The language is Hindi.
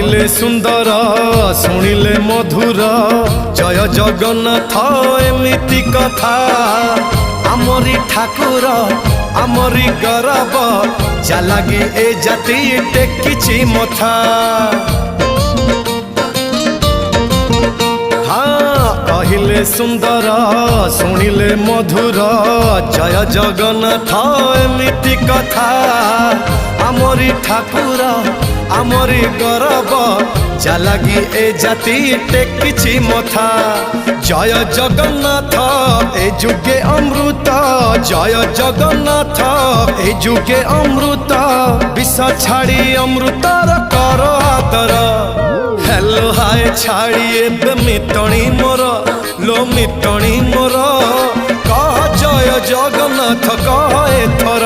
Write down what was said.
कहिले सुंदर शुणिले मधुर जय जगन्नाथ एमिति कथा आमरी ठाकुर आमरी गौरव जालागी ए जाति टेकिछि मथा। कहिले सुंदर शुणिले मधुर जय जगन्नाथ एमिति कथा आमरी ठाकुर आमरी गौरव जालागी ए जाति टेकिछि मथा। जय जगन्नाथ ए जुगे अमृत जय जगन्नाथ ए जुगे अमृत विष छाड़ी अमृतर कर आदर। हेलो हाय छाड़ी एबे मितणी मोर लो मितणी मोर कह जय जगन्नाथ कह एथर।